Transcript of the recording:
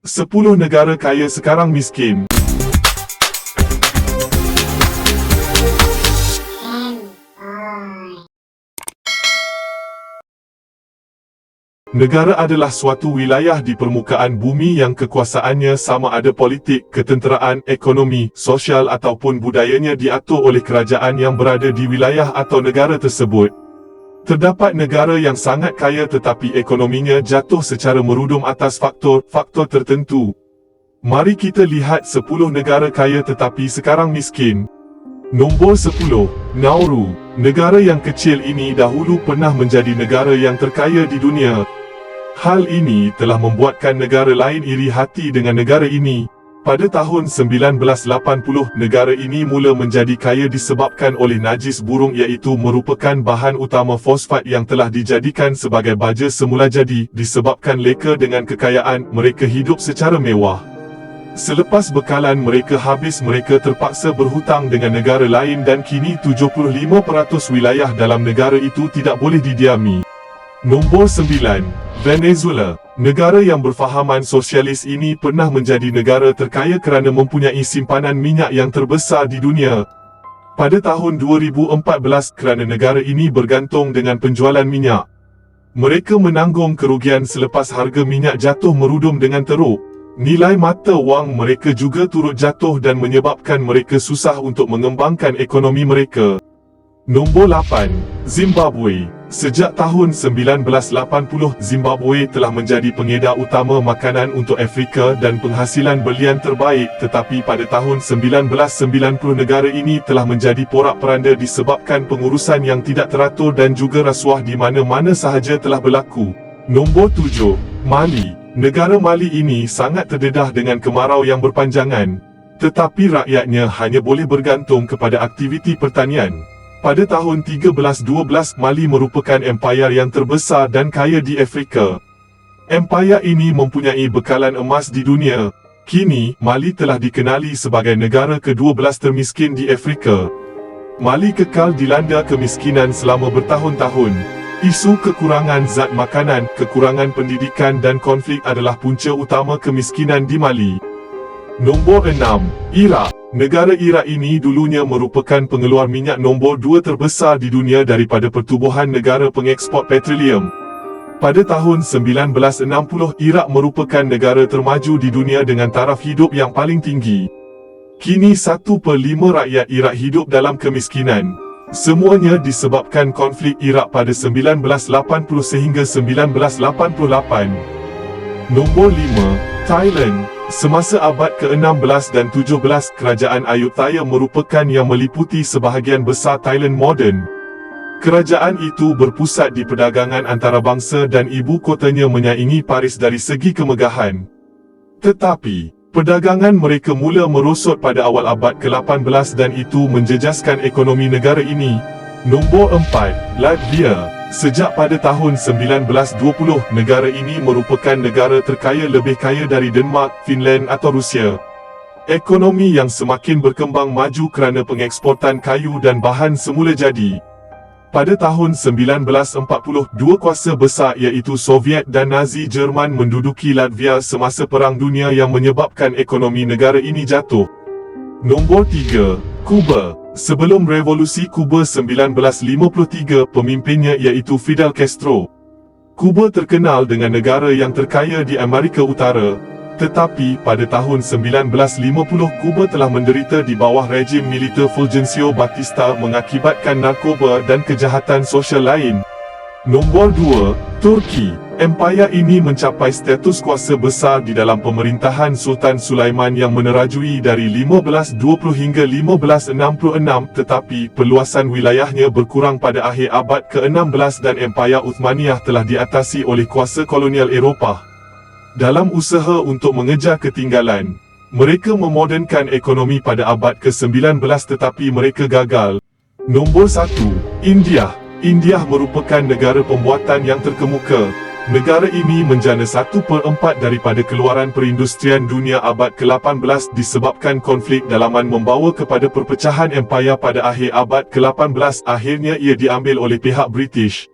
10 negara kaya sekarang miskin. Negara adalah suatu wilayah di permukaan bumi yang kekuasaannya sama ada politik, ketenteraan, ekonomi, sosial ataupun budayanya diatur oleh kerajaan yang berada di wilayah atau negara tersebut. Terdapat negara yang sangat kaya tetapi ekonominya jatuh secara merudum atas faktor tertentu. Mari kita lihat 10 negara kaya tetapi sekarang miskin. Nombor 10, Nauru. Negara yang kecil ini dahulu pernah menjadi negara yang terkaya di dunia. Hal ini telah membuatkan negara lain iri hati dengan negara ini. Pada tahun 1980, negara ini mula menjadi kaya disebabkan oleh najis burung iaitu merupakan bahan utama fosfat yang telah dijadikan sebagai baja semula jadi. Disebabkan leka dengan kekayaan, mereka hidup secara mewah. Selepas bekalan mereka habis, mereka terpaksa berhutang dengan negara lain dan kini 75% wilayah dalam negara itu tidak boleh didiami. Nombor 9, Venezuela. Negara yang berfahaman sosialis ini pernah menjadi negara terkaya kerana mempunyai simpanan minyak yang terbesar di dunia. Pada tahun 2014, kerana negara ini bergantung dengan penjualan minyak, mereka menanggung kerugian selepas harga minyak jatuh merudum dengan teruk. Nilai mata wang mereka juga turut jatuh dan menyebabkan mereka susah untuk mengembangkan ekonomi mereka. Nombor 8, Zimbabwe. Sejak tahun 1980, Zimbabwe telah menjadi pengedar utama makanan untuk Afrika dan penghasilan belian terbaik, tetapi pada tahun 1990 negara ini telah menjadi porak-poranda disebabkan pengurusan yang tidak teratur dan juga rasuah di mana-mana sahaja telah berlaku. Nombor 7, Mali. Negara Mali ini sangat terdedah dengan kemarau yang berpanjangan, tetapi rakyatnya hanya boleh bergantung kepada aktiviti pertanian. Pada tahun 1312, Mali merupakan empayar yang terbesar dan kaya di Afrika. Empayar ini mempunyai bekalan emas di dunia. Kini, Mali telah dikenali sebagai negara ke-12 termiskin di Afrika. Mali kekal dilanda kemiskinan selama bertahun-tahun. Isu kekurangan zat makanan, kekurangan pendidikan dan konflik adalah punca utama kemiskinan di Mali. Nombor 6, Iraq. Negara Iraq ini dulunya merupakan pengeluar minyak nombor 2 terbesar di dunia daripada pertubuhan negara pengeksport petroleum. Pada tahun 1960, Iraq merupakan negara termaju di dunia dengan taraf hidup yang paling tinggi. Kini 1/5 rakyat Iraq hidup dalam kemiskinan. Semuanya disebabkan konflik Iraq pada 1980 sehingga 1988. Nombor 5, Thailand. Semasa abad ke-16 dan 17, kerajaan Ayutthaya merupakan yang meliputi sebahagian besar Thailand moden. Kerajaan itu berpusat di perdagangan antarabangsa dan ibu kotanya menyaingi Paris dari segi kemegahan. Tetapi, perdagangan mereka mula merosot pada awal abad ke-18 dan itu menjejaskan ekonomi negara ini. Nombor 4, Latvia. Sejak pada tahun 1920, negara ini merupakan negara terkaya lebih kaya dari Denmark, Finland atau Rusia. Ekonomi yang semakin berkembang maju kerana pengeksportan kayu dan bahan semula jadi. Pada tahun 1940, dua kuasa besar iaitu Soviet dan Nazi Jerman menduduki Latvia semasa Perang Dunia yang menyebabkan ekonomi negara ini jatuh. Nombor 3, Kuba. Sebelum Revolusi Kuba 1953, pemimpinnya iaitu Fidel Castro. Kuba terkenal dengan negara yang terkaya di Amerika Utara. Tetapi, pada tahun 1950, Kuba telah menderita di bawah rejim militer Fulgencio Batista mengakibatkan narkoba dan kejahatan sosial lain. Nombor 2, Turki. Empayar ini mencapai status kuasa besar di dalam pemerintahan Sultan Sulaiman yang menerajui dari 1520 hingga 1566, tetapi perluasan wilayahnya berkurang pada akhir abad ke-16 dan Empayar Uthmaniyah telah diatasi oleh kuasa kolonial Eropah. Dalam usaha untuk mengejar ketinggalan, mereka memodernkan ekonomi pada abad ke-19 tetapi mereka gagal. Nombor 1, India. India merupakan negara pembuatan yang terkemuka. Negara ini menjana 1/4 daripada keluaran perindustrian dunia abad ke-18 disebabkan konflik dalaman membawa kepada perpecahan empayar pada akhir abad ke-18. Akhirnya ia diambil oleh pihak British.